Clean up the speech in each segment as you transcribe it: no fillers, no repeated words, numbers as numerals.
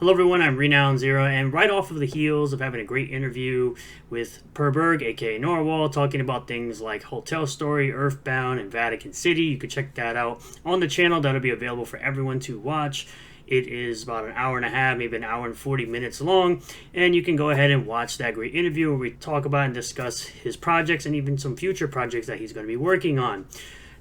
Hello everyone, I'm Renown Zero, and right off of the heels of having a great interview with Per Berg, aka Norwal, talking about things like Hotel Story, Earthbound, and Vatican City, you can check that out on the channel. That'll be available for everyone to watch. It is about an hour and a half, maybe an hour and 40 minutes long, and you can go ahead and watch that great interview where we talk about and discuss his projects and even some future projects that he's going to be working on.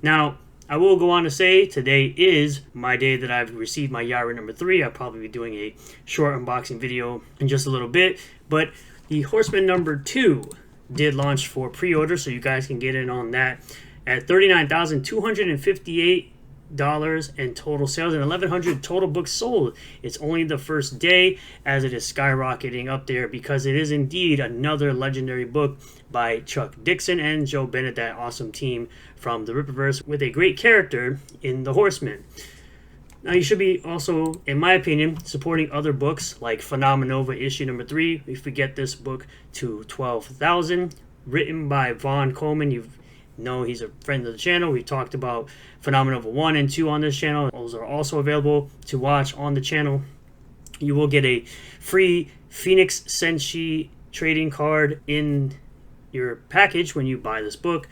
Now, I will go on to say today is my day that I've received my Yara number 3. I'll probably be doing a short unboxing video in just a little bit. But the Horseman number 2 did launch for pre-order, so you guys can get in on that at $39,258 in total sales and 1,100 total books sold. It's only the first day as it is skyrocketing up there because it is indeed another legendary book by Chuck Dixon and Joe Bennett, that awesome team from the Rippaverse, with a great character in The Horseman. Now, you should be also, in my opinion, supporting other books like Phenomenova issue number 3. If we get this book to 12,000, written by Vaughn Coleman. You know he's a friend of the channel. We talked about Phenomenova 1 and 2 on this channel. Those are also available to watch on the channel. You will get a free Phoenix Senshi trading card in your package when you buy this book.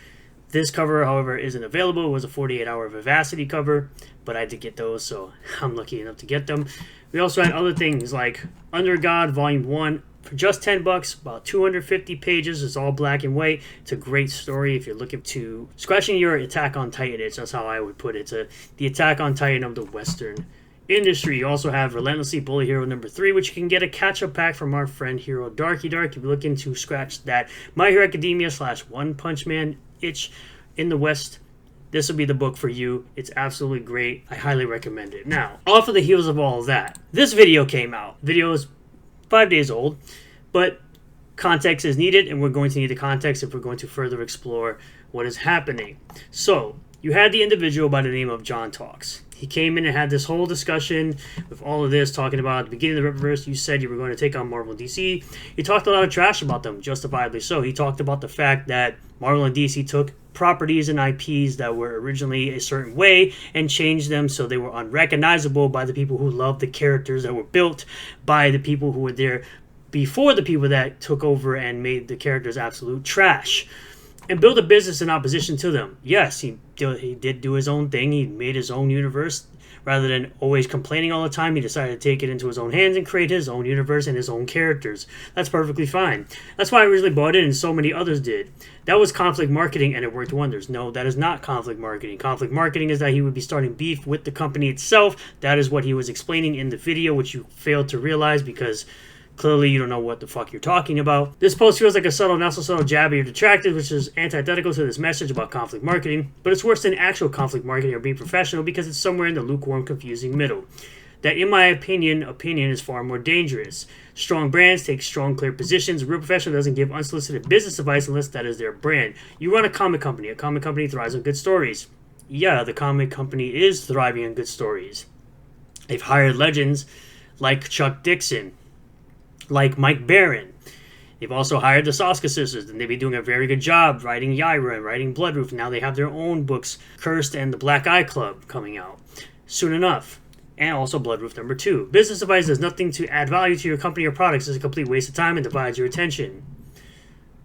This cover, however, isn't available. It was a 48-hour Vivacity cover, but I did get those, so I'm lucky enough to get them. We also had other things like Under God Volume 1 for just $10, about 250 pages. It's all black and white. It's a great story if you're looking to scratching your Attack on Titan itch. That's how I would put it. It's the Attack on Titan of the Western industry. You also have Relentlessly Bullied Hero number 3, which you can get a catch-up pack from our friend Hero Darky Dark if you're looking to scratch that My Hero Academia / One Punch Man itch in the West. This will be the book for you. It's absolutely great. I highly recommend it. Now, off of the heels of all of that, this video came out. Video is 5 days old, but context is needed, and we're going to need the context if we're going to further explore what is happening. So, you had the individual by the name of John Talks. He came in and had this whole discussion with all of this, talking about at the beginning of the Rippaverse, you said you were going to take on Marvel and DC. He talked a lot of trash about them, justifiably so. He talked about the fact that Marvel and DC took properties and IPs that were originally a certain way and changed them so they were unrecognizable by the people who loved the characters that were built by the people who were there before the people that took over and made the characters absolute trash. And build a business in opposition to them. Yes, he did do his own thing. He made his own universe. Rather than always complaining all the time, he decided to take it into his own hands and create his own universe and his own characters. That's perfectly fine. That's why I originally bought it, and so many others did. That was conflict marketing, and it worked wonders. No, that is not conflict marketing. Conflict marketing is that he would be starting beef with the company itself. That is what he was explaining in the video, which you failed to realize because clearly you don't know what the fuck you're talking about. This post feels like a subtle, not so subtle jab at your detractors, which is antithetical to this message about conflict marketing, but it's worse than actual conflict marketing or being professional because it's somewhere in the lukewarm, confusing middle. That, in my opinion is far more dangerous. Strong brands take strong, clear positions. A real professional doesn't give unsolicited business advice unless that is their brand. You run a comic company. A comic company thrives on good stories. Yeah, the comic company is thriving on good stories. They've hired legends like Chuck Dixon, like Mike Barron. They've also hired the Soska sisters, and they've been doing a very good job writing Yaira and writing Bloodroof. Now they have their own books, Cursed and the Black Eye Club, coming out soon enough. And also Bloodroof number 2. Business advice does nothing to add value to your company or products. It's a complete waste of time and divides your attention.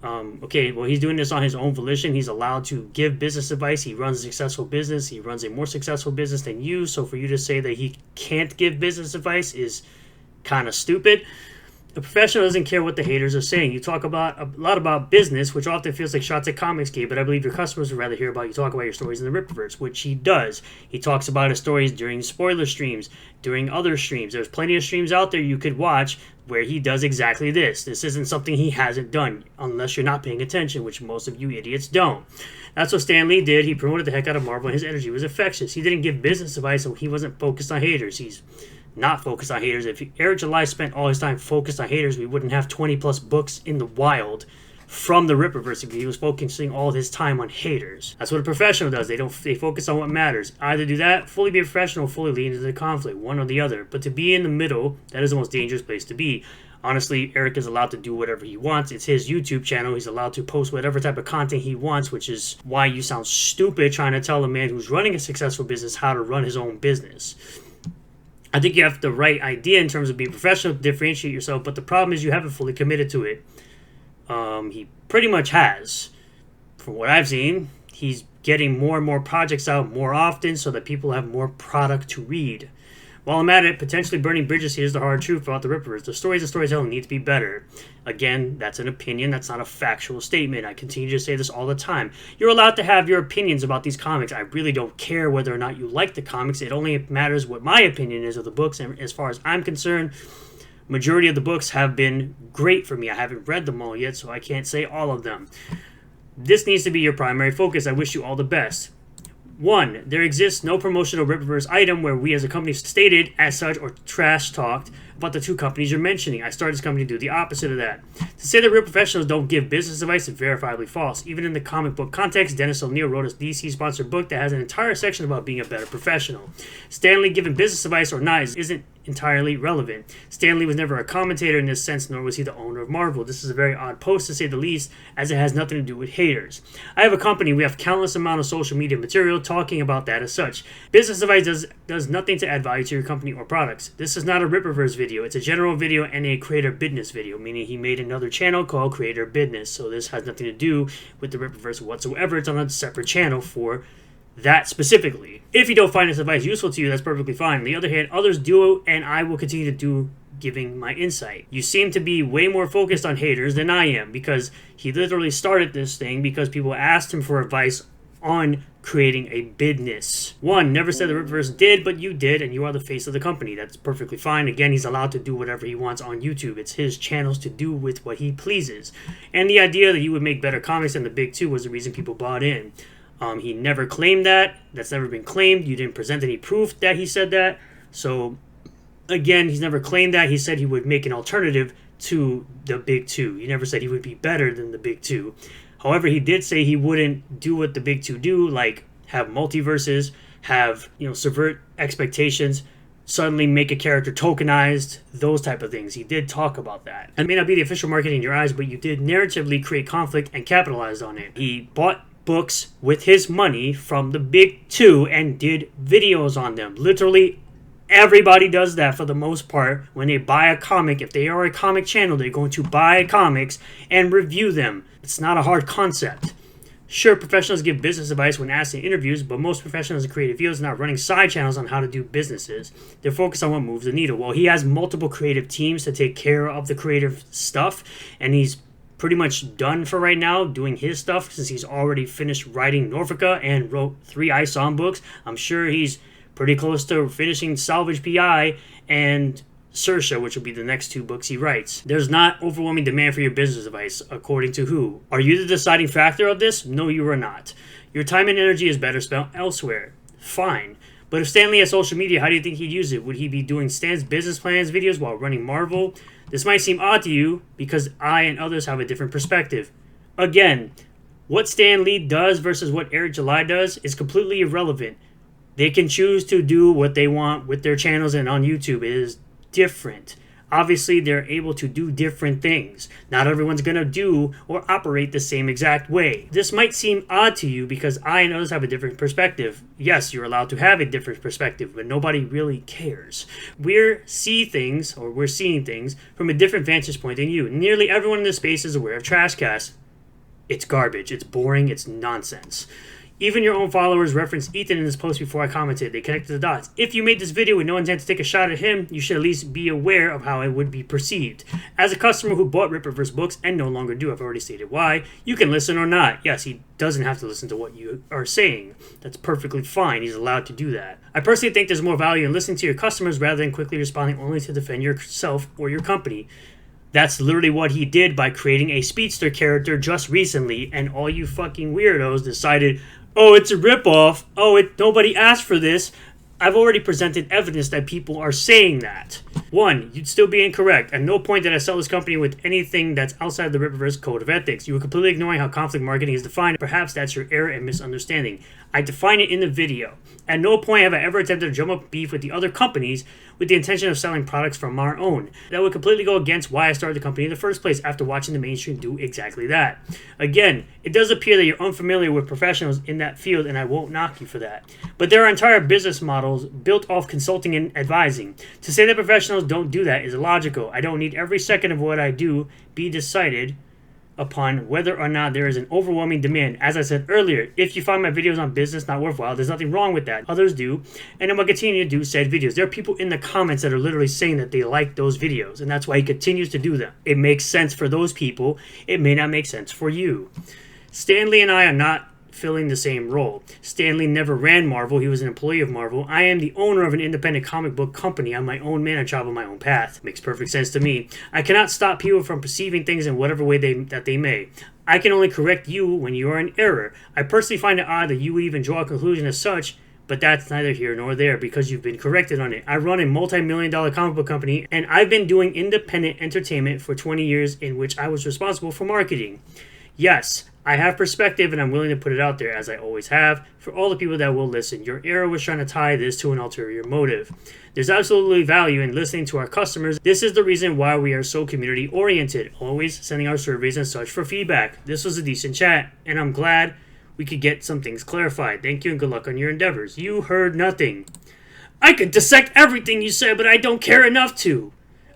Okay, well, he's doing this on his own volition. He's allowed to give business advice. He runs a successful business. He runs a more successful business than you. So for you to say that he can't give business advice is kind of stupid. A professional doesn't care what the haters are saying. You talk about a lot about business, which often feels like shots at comics game, but I believe your customers would rather hear about you talk about your stories in the Rippaverse, which he does. He talks about his stories during spoiler streams, during other streams. There's plenty of streams out there you could watch where he does exactly this. This isn't something he hasn't done, unless you're not paying attention, which most of you idiots don't. That's what Stan Lee did. He promoted the heck out of Marvel, and his energy was infectious. He didn't give business advice, so he wasn't focused on haters. He's not focused on haters. If Eric July spent all his time focused on haters, we wouldn't have 20 plus books in the wild from the Rippaverse if he was focusing all of his time on haters. That's what a professional does. They focus on what matters. Either do that, fully be a professional, fully lean into the conflict, one or the other. But to be in the middle, that is the most dangerous place to be. Honestly, Eric is allowed to do whatever he wants. It's his YouTube channel. He's allowed to post whatever type of content he wants, which is why you sound stupid trying to tell a man who's running a successful business how to run his own business. I think you have the right idea in terms of being professional, differentiate yourself, but the problem is you haven't fully committed to it. He pretty much has. From what I've seen, he's getting more and more projects out more often so that people have more product to read. While I'm at it, potentially burning bridges, here's the hard truth about the Rippers. The stories of storytelling need to be better. Again, that's an opinion. That's not a factual statement. I continue to say this all the time. You're allowed to have your opinions about these comics. I really don't care whether or not you like the comics. It only matters what my opinion is of the books. And as far as I'm concerned, majority of the books have been great for me. I haven't read them all yet, so I can't say all of them. This needs to be your primary focus. I wish you all the best. 1. There exists no promotional Rippaverse item where we as a company stated as such or trash talked about the two companies you're mentioning. I started this company to do the opposite of that. To say that real professionals don't give business advice is verifiably false. Even in the comic book context, Dennis O'Neil wrote a DC-sponsored book that has an entire section about being a better professional. Stan Lee giving business advice or not isn't entirely relevant. Stan Lee was never a commentator in this sense, nor was he the owner of Marvel. This is a very odd post to say the least, as it has nothing to do with haters. I have a company, we have countless amount of social media material talking about that as such. Business advice does nothing to add value to your company or products. This is not a Rippaverse video, it's a general video and a creator business video, meaning he made another channel called Creator Business, so this has nothing to do with the Rippaverse whatsoever. It's on a separate channel for that specifically. If you don't find this advice useful to you, that's perfectly fine. On the other hand, others do, and I will continue to do giving my insight. You seem to be way more focused on haters than I am, because he literally started this thing because people asked him for advice on creating a business. 1, never said the Rippaverse did, but you did, and you are the face of the company. That's perfectly fine. Again, he's allowed to do whatever he wants on YouTube. It's his channels to do with what he pleases. And the idea that you would make better comics than the big two was the reason people bought in. He never claimed that. That's never been claimed. You didn't present any proof that he said that. So, again, he's never claimed that. He said he would make an alternative to the big two. He never said he would be better than the big two. However, he did say he wouldn't do what the big two do, like have multiverses, have, subvert expectations, suddenly make a character tokenized, those type of things. He did talk about that. It may not be the official marketing in your eyes, but you did narratively create conflict and capitalized on it. He bought books with his money from the big two and did videos on them. Literally everybody does that for the most part. When they buy a comic, if they are a comic channel, they're going to buy comics and review them. It's not a hard concept. Sure, professionals give business advice when asked in interviews, but most professionals in creative fields are not running side channels on how to do businesses. They're focused on what moves the needle. Well, he has multiple creative teams to take care of the creative stuff, and he's pretty much done for right now doing his stuff since he's already finished writing Norfolka and wrote 3 ISOM books. I'm sure he's pretty close to finishing Salvage PI and Saoirse, which will be the next 2 books he writes. There's not overwhelming demand for your business advice, according to who? Are you the deciding factor of this? No, you are not. Your time and energy is better spent elsewhere. Fine. But if Stan Lee has social media, how do you think he'd use it? Would he be doing Stan's business plans videos while running Marvel? This might seem odd to you because I and others have a different perspective. Again, what Stan Lee does versus what Eric July does is completely irrelevant. They can choose to do what they want with their channels and on YouTube. It is different. Obviously, they're able to do different things. Not everyone's going to do or operate the same exact way. This might seem odd to you because I and others have a different perspective. Yes, you're allowed to have a different perspective, but nobody really cares. We're seeing things from a different vantage point than you. Nearly everyone in this space is aware of Trashcast. It's garbage. It's boring. It's nonsense. Even your own followers referenced Ethan in this post before I commented. They connected the dots. If you made this video with no intent to take a shot at him, you should at least be aware of how it would be perceived. As a customer who bought Rippaverse books and no longer do, I've already stated why, you can listen or not. Yes, he doesn't have to listen to what you are saying. That's perfectly fine. He's allowed to do that. I personally think there's more value in listening to your customers rather than quickly responding only to defend yourself or your company. That's literally what he did by creating a speedster character just recently, and all you fucking weirdos decided, oh, it's a ripoff. Oh, nobody asked for this. I've already presented evidence that people are saying that. 1, you'd still be incorrect. At no point did I sell this company with anything that's outside the Rippaverse code of ethics. You were completely ignoring how conflict marketing is defined. Perhaps that's your error and misunderstanding. I define it in the video. At no point have I ever attempted to drum up beef with the other companies with the intention of selling products from our own. That would completely go against why I started the company in the first place after watching the mainstream do exactly that. Again, it does appear that you're unfamiliar with professionals in that field, and I won't knock you for that. But there are entire business models built off consulting and advising. To say that professionals don't do that is illogical. I don't need every second of what I do be decided upon whether or not there is an overwhelming demand. As I said earlier, if you find my videos on business not worthwhile, there's nothing wrong with that. Others do, and I'm going to continue to do said videos. There are people in the comments that are literally saying that they like those videos, and that's why he continues to do them. It makes sense for those people. It may not make sense for you. Stanley and I are not filling the same role. Stanley never ran Marvel. He was an employee of Marvel. I am the owner of an independent comic book company. I'm my own man and travel my own path. Makes perfect sense to me. I cannot stop people from perceiving things in whatever way that they may. I can only correct you when you are in error. I personally find it odd that you would even draw a conclusion as such, but that's neither here nor there because you've been corrected on it. I run a multi-million-dollar comic book company, and I've been doing independent entertainment for 20 years in which I was responsible for marketing. Yes, I have perspective, and I'm willing to put it out there, as I always have, for all the people that will listen. Your error was trying to tie this to an ulterior motive. There's absolutely value in listening to our customers. This is the reason why we are so community-oriented, always sending our surveys and such for feedback. This was a decent chat, and I'm glad we could get some things clarified. Thank you, and good luck on your endeavors. You heard nothing. I could dissect everything you said, but I don't care enough to.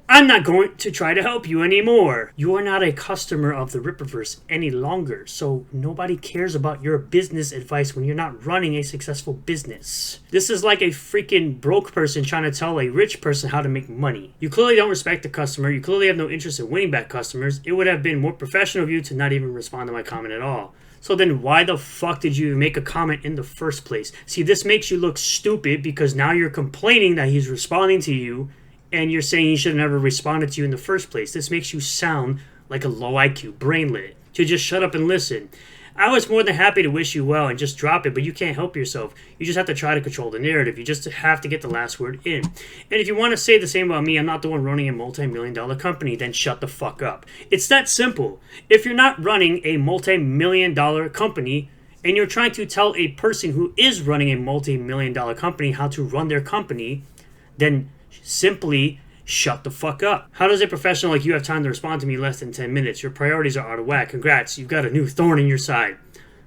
I'm not going to try to help you anymore. You are not a customer of the Rippaverse any longer, so nobody cares about your business advice when you're not running a successful business. This is like a freaking broke person trying to tell a rich person how to make money. You clearly don't respect the customer. You clearly have no interest in winning back customers. It would have been more professional of you to not even respond to my comment at all. So then why the fuck did you make a comment in the first place? See, this makes you look stupid because now you're complaining that he's responding to you, and you're saying he should have never responded to you in the first place. This makes you sound like a low IQ brainlet. To just shut up and listen. I was more than happy to wish you well and just drop it, but you can't help yourself. You just have to try to control the narrative. You just have to get the last word in. And if you want to say the same about me, I'm not the one running a multi-million-dollar company, then shut the fuck up. It's that simple. If you're not running a multi-million-dollar company, and you're trying to tell a person who is running a multi-million-dollar company how to run their company, then simply shut the fuck up. How does a professional like you have time to respond to me in less than 10 minutes? Your priorities are out of whack. Congrats, you've got a new thorn in your side.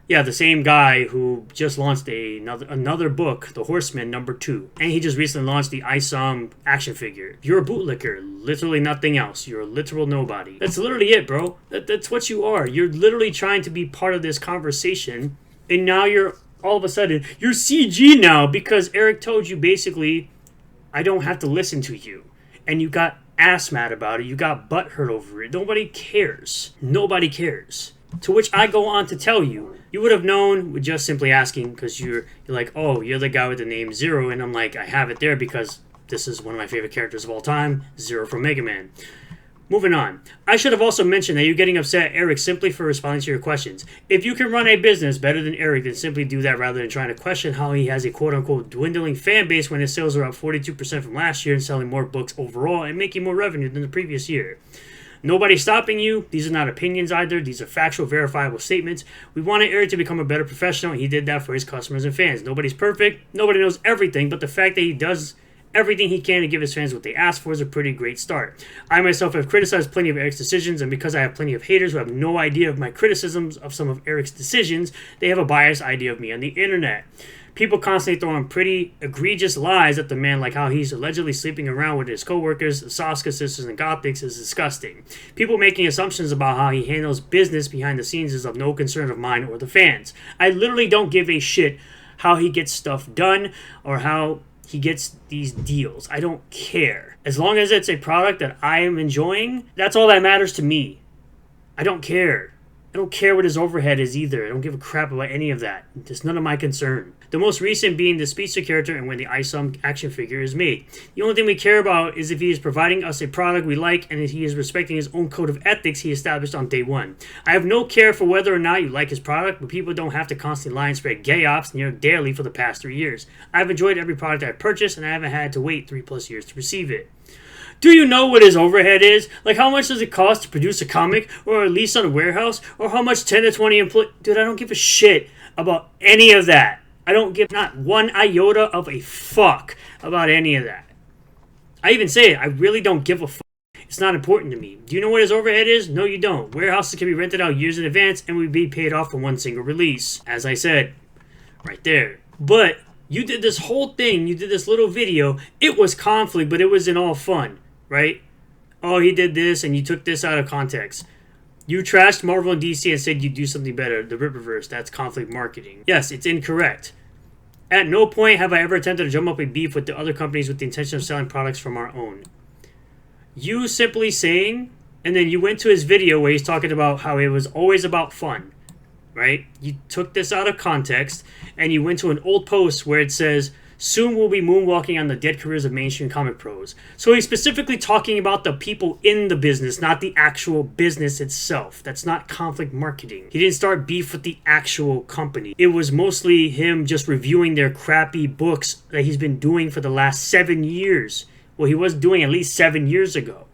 Yeah, the same guy who just launched another book, The Horseman #2. And he just recently launched the ISOM action figure. You're a bootlicker. Literally nothing else. You're a literal nobody. That's literally it, bro. That's what you are. You're literally trying to be part of this conversation, and now you're all of a sudden, you're CG now because Eric told you basically, I don't have to listen to you. And you got ass mad about it. You got butt hurt over it. Nobody cares. Nobody cares. To which I go on to tell you, you would have known with just simply asking because you're like, oh, you're the guy with the name Zero. And I'm like, I have it there because this is one of my favorite characters of all time, Zero from Mega Man. Moving on. I should have also mentioned that you're getting upset at Eric simply for responding to your questions. If you can run a business better than Eric, then simply do that rather than trying to question how he has a quote-unquote dwindling fan base when his sales are up 42% from last year and selling more books overall and making more revenue than the previous year. Nobody's stopping you. These are not opinions either. These are factual, verifiable statements. We wanted Eric to become a better professional, and he did that for his customers and fans. Nobody's perfect. Nobody knows everything, but the fact that he does everything he can to give his fans what they ask for is a pretty great start. I myself have criticized plenty of Eric's decisions, and because I have plenty of haters who have no idea of my criticisms of some of Eric's decisions, they have a biased idea of me on the internet. People constantly throw in pretty egregious lies at the man, like how he's allegedly sleeping around with his co-workers, the Soska sisters, and Gothics is disgusting. People making assumptions about how he handles business behind the scenes is of no concern of mine or the fans. I literally don't give a shit how he gets stuff done or how he gets these deals. I don't care. As long as it's a product that I am enjoying, that's all that matters to me. I don't care. I don't care what his overhead is either. I don't give a crap about any of that. It's none of my concern. The most recent being the speedster character and when the ISOM action figure is made. The only thing we care about is if he is providing us a product we like and if he is respecting his own code of ethics he established on day one. I have no care for whether or not you like his product, but people don't have to constantly lie and spread gay ops near daily for the past 3 years. I've enjoyed every product I've purchased and I haven't had to wait 3+ years to receive it. Do you know what his overhead is? Like, how much does it cost to produce a comic or a lease on a warehouse? Or how much 10 to 20 employees? Dude, I don't give a shit about any of that. I don't give not one iota of a fuck about any of that. I even say it, I really don't give a fuck. It's not important to me. Do you know what his overhead is? No, you don't. Warehouses can be rented out years in advance and would be paid off for one single release. As I said, right there. But you did this whole thing, you did this little video. It was conflict, but it wasn't all fun, right? Oh, he did this and you took this out of context. You trashed Marvel and DC and said you'd do something better. The Rippaverse, that's conflict marketing. Yes, it's incorrect. At no point have I ever attempted to drum up a beef with the other companies with the intention of selling products from our own. You simply saying, and then you went to his video where he's talking about how it was always about fun, right? You took this out of context, and you went to an old post where it says, soon we'll be moonwalking on the dead careers of mainstream comic pros. So he's specifically talking about the people in the business, not the actual business itself. That's not conflict marketing. He didn't start beef with the actual company. It was mostly him just reviewing their crappy books that he's been doing for the last 7 years. Well, he was doing at least 7 years ago.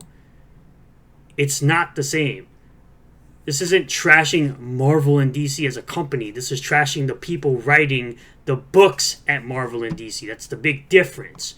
It's not the same. This isn't trashing Marvel and DC as a company. This is trashing the people writing the books at Marvel and DC. That's the big difference.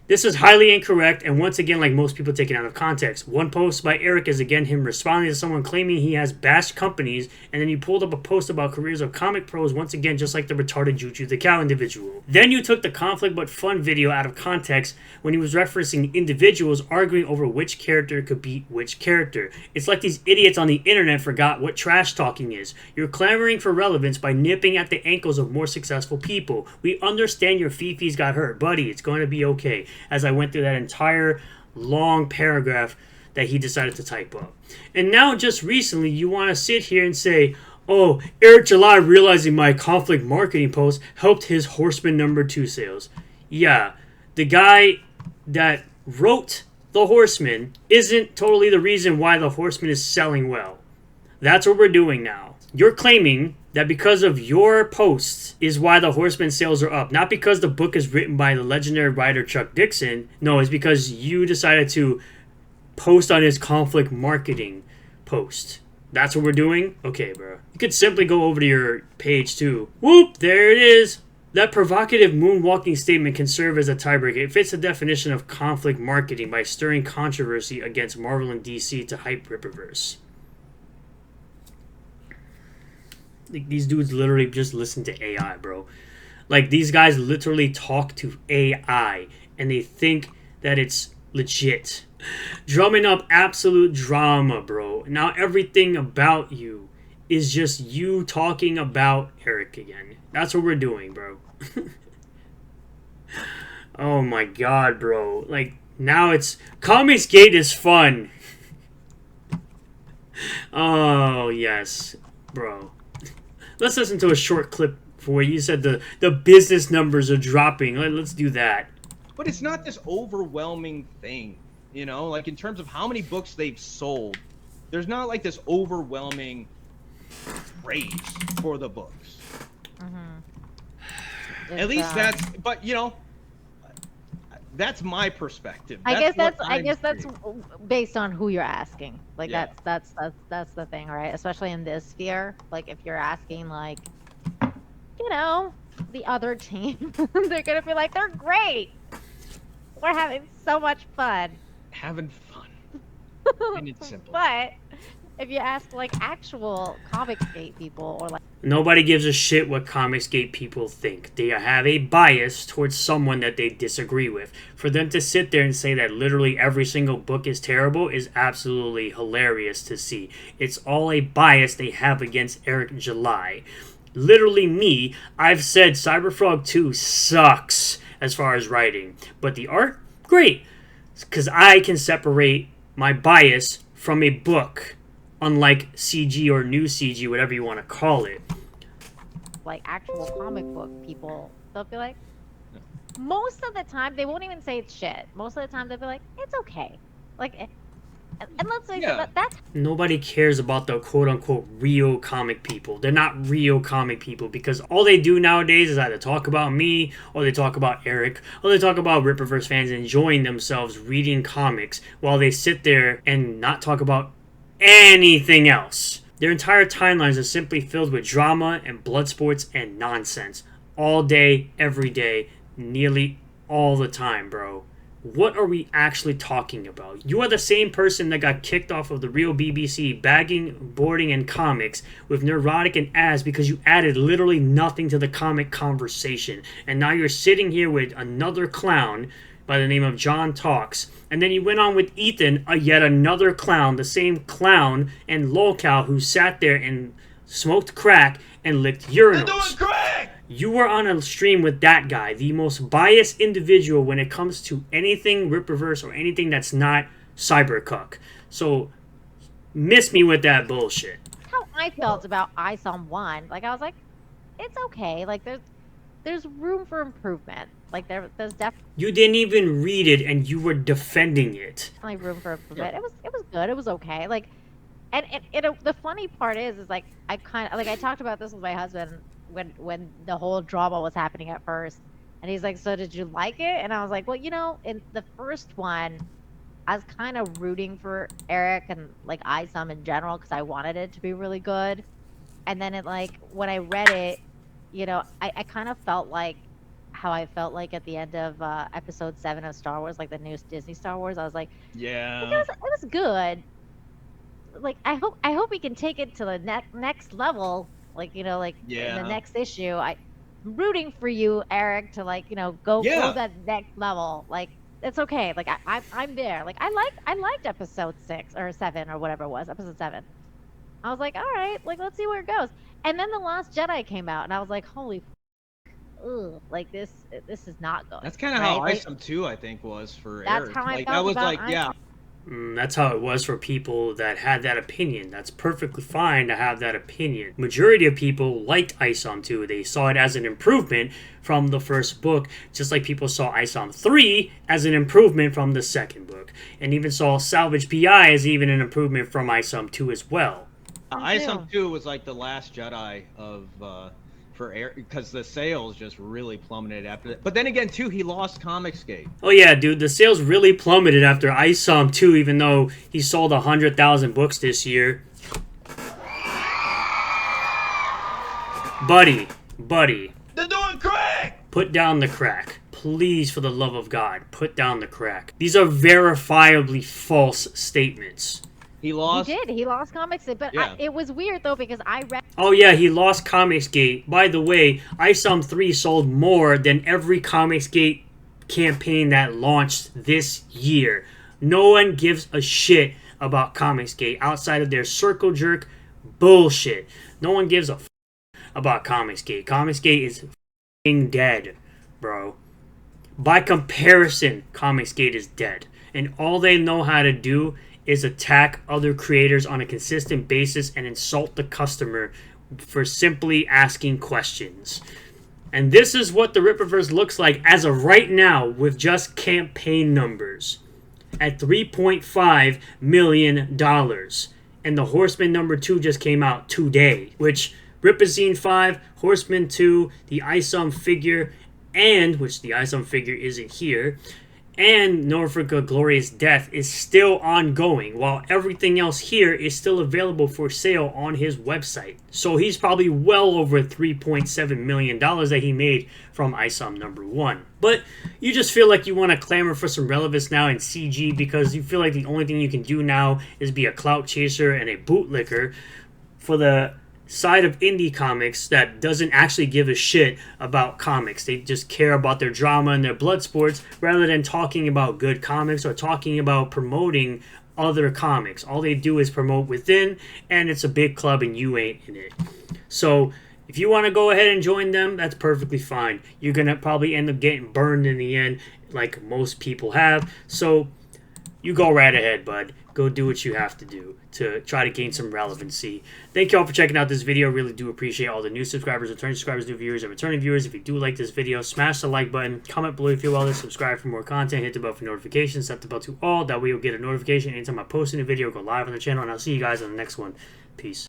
This is highly incorrect, and once again, like most people, taken out of context. One post by Eric is again him responding to someone claiming he has bashed companies, and then you pulled up a post about careers of comic pros, once again, just like the retarded Juju the Cow individual. Then you took the conflict but fun video out of context when he was referencing individuals arguing over which character could beat which character. It's like these idiots on the internet forgot what trash talking is. You're clamoring for relevance by nipping at the ankles of more successful people. We understand your fifis got hurt. Buddy, it's going to be okay. As I went through that entire long paragraph that he decided to type up. And now just recently you want to sit here and say, oh, Eric July realizing my conflict marketing post helped his Horseman #2 sales. Yeah, the guy that wrote the Horseman isn't totally the reason why the Horseman is selling well. That's what we're doing now. You're claiming that because of your posts is why the Horseman sales are up. Not because the book is written by the legendary writer Chuck Dixon. No, it's because you decided to post on his conflict marketing post. That's what we're doing? Okay, bro. You could simply go over to your page too. Whoop! There it is! That provocative moonwalking statement can serve as a tiebreaker. It fits the definition of conflict marketing by stirring controversy against Marvel and DC to hype Rippaverse. Like, these dudes literally just listen to AI, bro. Like, these guys literally talk to AI, and they think that it's legit. Drumming up absolute drama, bro. Now everything about you is just you talking about Eric again. That's what we're doing, bro. Oh my god, bro. Like, now it's... Comicsgate is fun. Oh, yes, bro. Let's listen to a short clip for where you said the business numbers are dropping. Let's do that. But it's not this overwhelming thing, you know? Like, in terms of how many books they've sold, there's not, like, this overwhelming praise for the books. Mm-hmm. At least that's... But, you know, that's my perspective. I guess that's based on who you're asking. Like, yeah. that's the thing, right? Especially in this sphere. Like, if you're asking, like, you know, the other team, they're gonna be like, they're great. We're having so much fun. Having fun. And it's simple. But if you ask, like, actual Comicsgate people, or like... Nobody gives a shit what Comicsgate people think. They have a bias towards someone that they disagree with. For them to sit there and say that literally every single book is terrible is absolutely hilarious to see. It's all a bias they have against Eric July. Literally me, I've said Cyberfrog 2 sucks as far as writing. But the art, great. Because I can separate my bias from a book. Unlike CG or new CG, whatever you want to call it. Like, actual comic book people, they'll be like, most of the time, they won't even say it's shit. Most of the time, they'll be like, it's okay. Like, and let's say that's... Nobody cares about the quote-unquote real comic people. They're not real comic people because all they do nowadays is either talk about me, or they talk about Eric, or they talk about Rippaverse fans enjoying themselves reading comics while they sit there and not talk about anything else. Their entire timelines are simply filled with drama and blood sports and nonsense. All day, every day, nearly all the time, bro. what are we actually talking about? You are the same person that got kicked off of the real BBC bagging, boarding, and comics with Neurotic and Az because you added literally nothing to the comic conversation. And now you're sitting here with another clown by the name of John Talks. And then you went on with Ethan, yet another clown, the same clown and lolcow who sat there and smoked crack and licked urinals. They're doing crack! You were on a stream with that guy, the most biased individual when it comes to anything Rippaverse or anything that's not Cybercuck. So, miss me with that bullshit. How I felt about ISOM 1. Like, I was like, it's okay. Like, there's room for improvement. Like, there's definitely You didn't even read it and you were defending it. room for improvement. It was good. It was okay. Like, and the funny part is like, I talked about this with my husband when the whole drama was happening at first, and he's like, so did you like it? And I was like, well, in the first one I was kind of rooting for Eric and like ISOM in general because I wanted it to be really good, and then when I read it, I kind of felt like how I felt like at the end of episode 7 of Star Wars, like the new Disney Star Wars. I was like, Yeah. it was good. Like, I hope we can take it to the next level. Like, in the next issue, I'm rooting for you, Eric, to go that next level. Like, it's okay. Like, I'm there. Like, I liked episode 6 or 7 or whatever it was, episode 7. I was like, all right, like, let's see where it goes. And then the Last Jedi came out, and I was like, holy, like this is not good. That's kind of how ISOM 2, I think, was for That's Eric. how I like, felt that was about like, ISOM. yeah. That's how it was for people that had that opinion. That's perfectly fine to have that opinion. Majority of people liked ISOM 2. They saw it as an improvement from the first book, just like people saw ISOM 3 as an improvement from the second book, and even saw Salvage PI as even an improvement from ISOM 2 as well. ISOM 2 was like the Last Jedi of for Eric, because the sales just really plummeted after that. But then again, too, he lost Comicsgate. Oh yeah, dude, the sales really plummeted after ISOM 2, even though he sold 100,000 books this year. Buddy, They're doing crack! put down the crack. Please, for the love of God, put down the crack. These are verifiably false statements. He lost. He lost Comicsgate, but Yeah. it was weird though because I read. Oh yeah, he lost Comicsgate. By the way, ISOM 3 sold more than every Comicsgate campaign that launched this year. No one gives a shit about Comicsgate outside of their circle jerk bullshit. No one gives a about Comicsgate. Comicsgate is f***ing dead, bro. By comparison, Comicsgate is dead. And all they know how to do is attack other creators on a consistent basis and insult the customer for simply asking questions. And this is what the Rippaverse looks like as of right now with just campaign numbers at $3.5 million. And the Horseman number 2 just came out today, which Ripazine 5, Horseman 2, the ISOM figure, and, which the ISOM figure isn't here, and Norfolk A Glorious Death is still ongoing, while everything else here is still available for sale on his website. So he's probably well over $3.7 million that he made from ISOM number 1. But you just feel like you want to clamor for some relevance now in CG because you feel like the only thing you can do now is be a clout chaser and a bootlicker for the side of indie comics that doesn't actually give a shit about comics. They just care about their drama and their blood sports rather than talking about good comics or talking about promoting other comics. All they do is promote within, and it's a big club and you ain't in it. So if you want to go ahead and join them, that's perfectly fine. You're going to probably end up getting burned in the end like most people have. So you go right ahead, bud. Go do what you have to do to try to gain some relevancy. Thank you all for checking out this video. Really do appreciate all the new subscribers, returning subscribers, new viewers, and returning viewers. If you do like this video, smash the like button, comment below if you feel well, subscribe for more content, hit the bell for notifications, set the bell to all. That way you'll get a notification anytime I post a new video, go live on the channel, and I'll see you guys on the next one. Peace.